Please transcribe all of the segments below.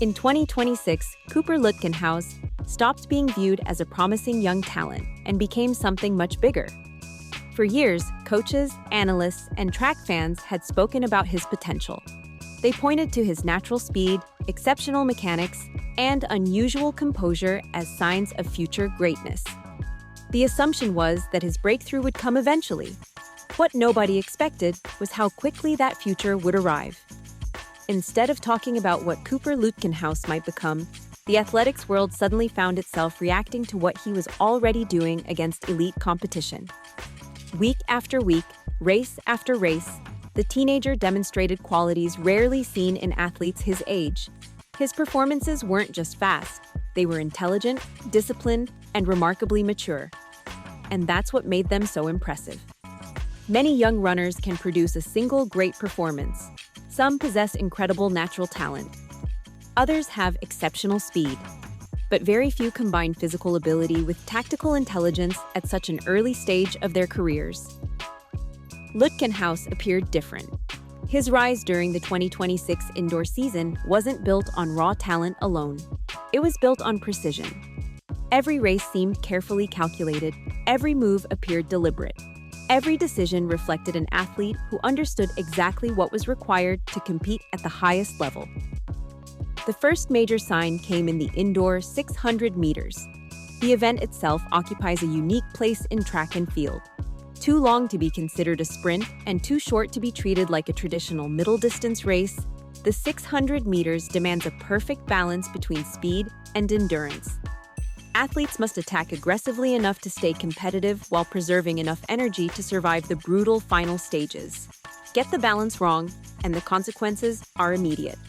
In 2026, Cooper Lutkenhaus stopped being viewed as a promising young talent and became something much bigger. For years, coaches, analysts, and track fans had spoken about his potential. They pointed to his natural speed, exceptional mechanics, and unusual composure as signs of future greatness. The assumption was that his breakthrough would come eventually. What nobody expected was how quickly that future would arrive. Instead of talking about what Cooper Lutkenhaus might become, the athletics world suddenly found itself reacting to what he was already doing against elite competition. Week after week, race after race, the teenager demonstrated qualities rarely seen in athletes his age. His performances weren't just fast, they were intelligent, disciplined, and remarkably mature. And that's what made them so impressive. Many young runners can produce a single great performance. Some possess incredible natural talent. Others have exceptional speed. But very few combine physical ability with tactical intelligence at such an early stage of their careers. Lutkenhaus appeared different. His rise during the 2026 indoor season wasn't built on raw talent alone. It was built on precision. Every race seemed carefully calculated, every move appeared deliberate. Every decision reflected an athlete who understood exactly what was required to compete at the highest level. The first major sign came in the indoor 600 meters. The event itself occupies a unique place in track and field. Too long to be considered a sprint and too short to be treated like a traditional middle-distance race, the 600 meters demands a perfect balance between speed and endurance. Athletes must attack aggressively enough to stay competitive while preserving enough energy to survive the brutal final stages. Get the balance wrong, and the consequences are immediate.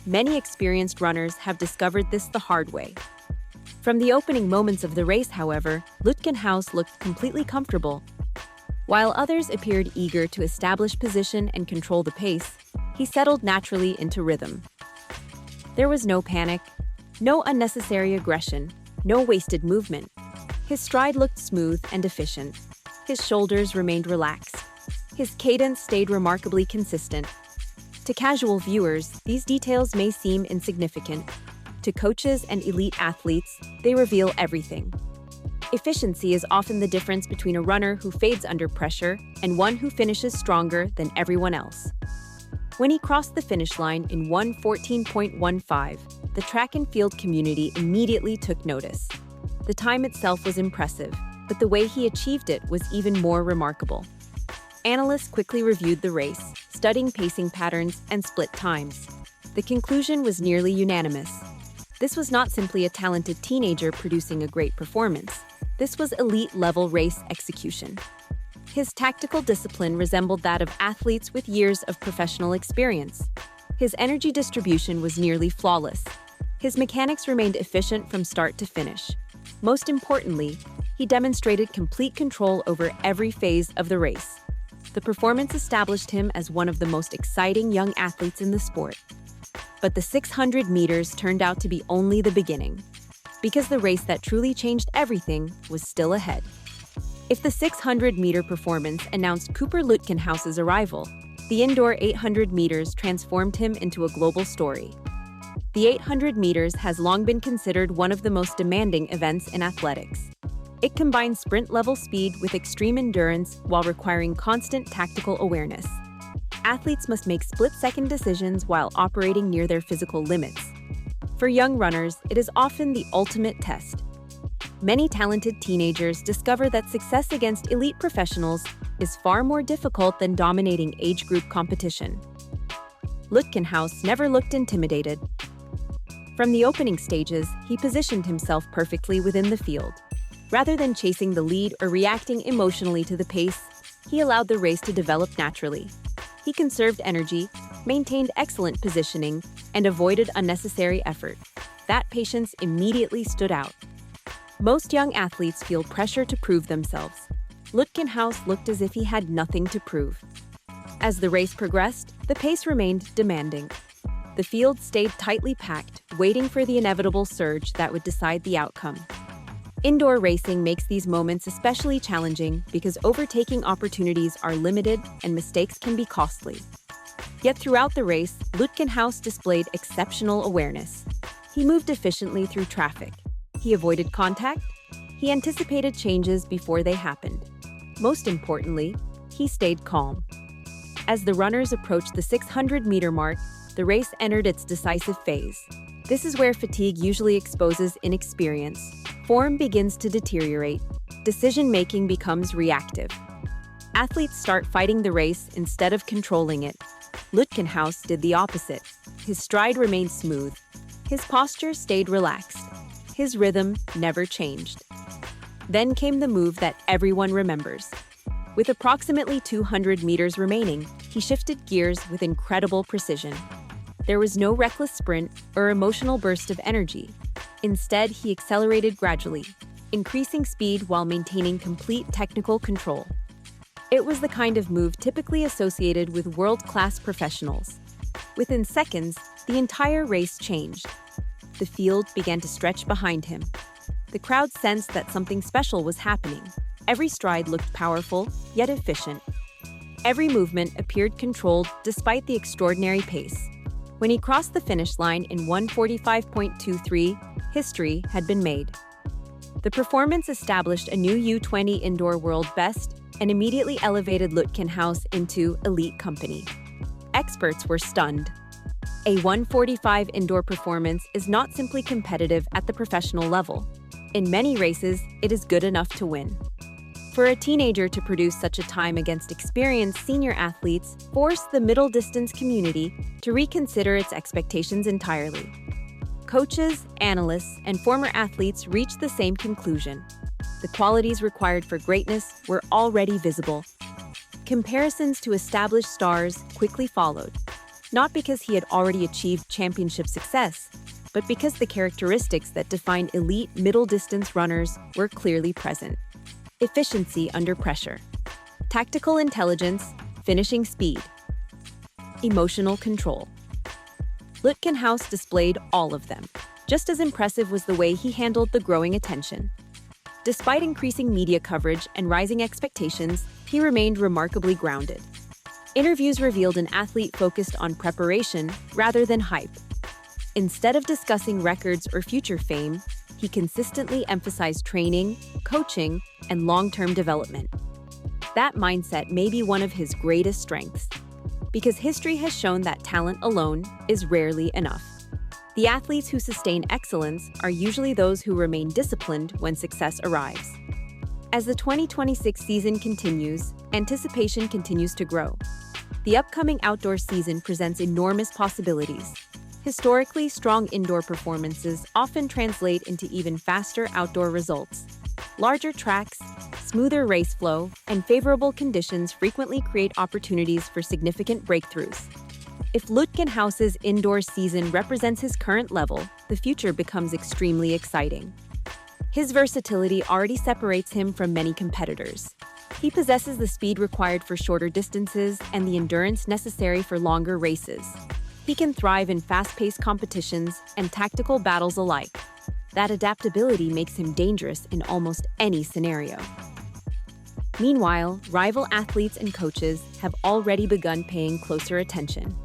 Many experienced runners have discovered this the hard way. From the opening moments of the race, however, Lutkenhaus looked completely comfortable. While others appeared eager to establish position and control the pace, he settled naturally into rhythm. There was no panic, no unnecessary aggression, no wasted movement. His stride looked smooth and efficient. His shoulders remained relaxed. His cadence stayed remarkably consistent. To casual viewers, these details may seem insignificant. To coaches and elite athletes, they reveal everything. Efficiency is often the difference between a runner who fades under pressure and one who finishes stronger than everyone else. When he crossed the finish line in 1:14.15, the track and field community immediately took notice. The time itself was impressive, but the way he achieved it was even more remarkable. Analysts quickly reviewed the race, studying pacing patterns and split times. The conclusion was nearly unanimous. This was not simply a talented teenager producing a great performance. This was elite-level race execution. His tactical discipline resembled that of athletes with years of professional experience. His energy distribution was nearly flawless. His mechanics remained efficient from start to finish. Most importantly, he demonstrated complete control over every phase of the race. The performance established him as one of the most exciting young athletes in the sport. But the 600 meters turned out to be only the beginning, because the race that truly changed everything was still ahead. If the 600-meter performance announced Cooper Lutkenhaus's arrival, the indoor 800 meters transformed him into a global story. The 800 meters has long been considered one of the most demanding events in athletics. It combines sprint-level speed with extreme endurance while requiring constant tactical awareness. Athletes must make split-second decisions while operating near their physical limits. For young runners, it is often the ultimate test. Many talented teenagers discover that success against elite professionals is far more difficult than dominating age group competition. Lutkenhaus never looked intimidated. From the opening stages, he positioned himself perfectly within the field. Rather than chasing the lead or reacting emotionally to the pace, he allowed the race to develop naturally. He conserved energy, maintained excellent positioning, and avoided unnecessary effort. That patience immediately stood out. Most young athletes feel pressure to prove themselves. Lutkenhaus looked as if he had nothing to prove. As the race progressed, the pace remained demanding. The field stayed tightly packed, waiting for the inevitable surge that would decide the outcome. Indoor racing makes these moments especially challenging because overtaking opportunities are limited and mistakes can be costly. Yet throughout the race, Lutkenhaus displayed exceptional awareness. He moved efficiently through traffic. He avoided contact. He anticipated changes before they happened. Most importantly, he stayed calm. As the runners approached the 600-meter mark, the race entered its decisive phase. This is where fatigue usually exposes inexperience. Form begins to deteriorate. Decision-making becomes reactive. Athletes start fighting the race instead of controlling it. Lutkenhaus did the opposite. His stride remained smooth. His posture stayed relaxed. His rhythm never changed. Then came the move that everyone remembers. With approximately 200 meters remaining, he shifted gears with incredible precision. There was no reckless sprint or emotional burst of energy. Instead, he accelerated gradually, increasing speed while maintaining complete technical control. It was the kind of move typically associated with world-class professionals. Within seconds, the entire race changed. The field began to stretch behind him. The crowd sensed that something special was happening. Every stride looked powerful, yet efficient. Every movement appeared controlled despite the extraordinary pace. When he crossed the finish line in 1:45.23, history had been made. The performance established a new U20 Indoor World best and immediately elevated Lutkenhaus into elite company. Experts were stunned. A 1:45 indoor performance is not simply competitive at the professional level. In many races, it is good enough to win. For a teenager to produce such a time against experienced senior athletes forced the middle distance community to reconsider its expectations entirely. Coaches, analysts, and former athletes reached the same conclusion. The qualities required for greatness were already visible. Comparisons to established stars quickly followed, not because he had already achieved championship success, but because the characteristics that define elite middle-distance runners were clearly present. Efficiency under pressure, tactical intelligence, finishing speed, emotional control. Lutkenhaus displayed all of them. Just as impressive was the way he handled the growing attention. Despite increasing media coverage and rising expectations, he remained remarkably grounded. Interviews revealed an athlete focused on preparation rather than hype. Instead of discussing records or future fame, he consistently emphasized training, coaching, and long-term development. That mindset may be one of his greatest strengths, because history has shown that talent alone is rarely enough. The athletes who sustain excellence are usually those who remain disciplined when success arrives. As the 2026 season continues, anticipation continues to grow. The upcoming outdoor season presents enormous possibilities. Historically strong indoor performances often translate into even faster outdoor results. Larger tracks, smoother race flow, and favorable conditions frequently create opportunities for significant breakthroughs. If Lutkenhaus's indoor season represents his current level, the future becomes extremely exciting. His versatility already separates him from many competitors. He possesses the speed required for shorter distances and the endurance necessary for longer races. He can thrive in fast-paced competitions and tactical battles alike. That adaptability makes him dangerous in almost any scenario. Meanwhile, rival athletes and coaches have already begun paying closer attention.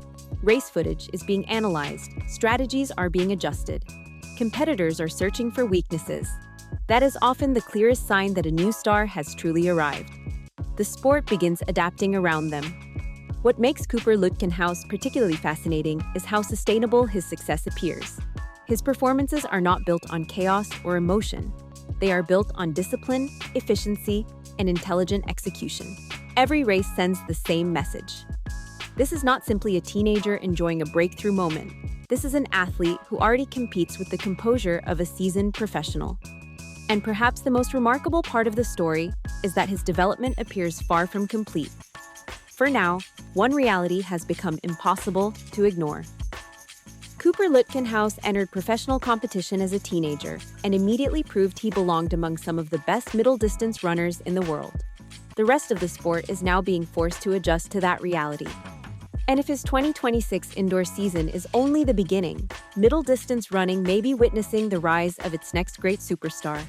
Race footage is being analyzed, strategies are being adjusted. Competitors are searching for weaknesses. That is often the clearest sign that a new star has truly arrived. The sport begins adapting around them. What makes Cooper Lutkenhaus particularly fascinating is how sustainable his success appears. His performances are not built on chaos or emotion. They are built on discipline, efficiency, and intelligent execution. Every race sends the same message. This is not simply a teenager enjoying a breakthrough moment. This is an athlete who already competes with the composure of a seasoned professional. And perhaps the most remarkable part of the story is that his development appears far from complete. For now, one reality has become impossible to ignore. Cooper Lutkenhaus entered professional competition as a teenager and immediately proved he belonged among some of the best middle-distance runners in the world. The rest of the sport is now being forced to adjust to that reality. And if his 2026 indoor season is only the beginning, middle-distance running may be witnessing the rise of its next great superstar.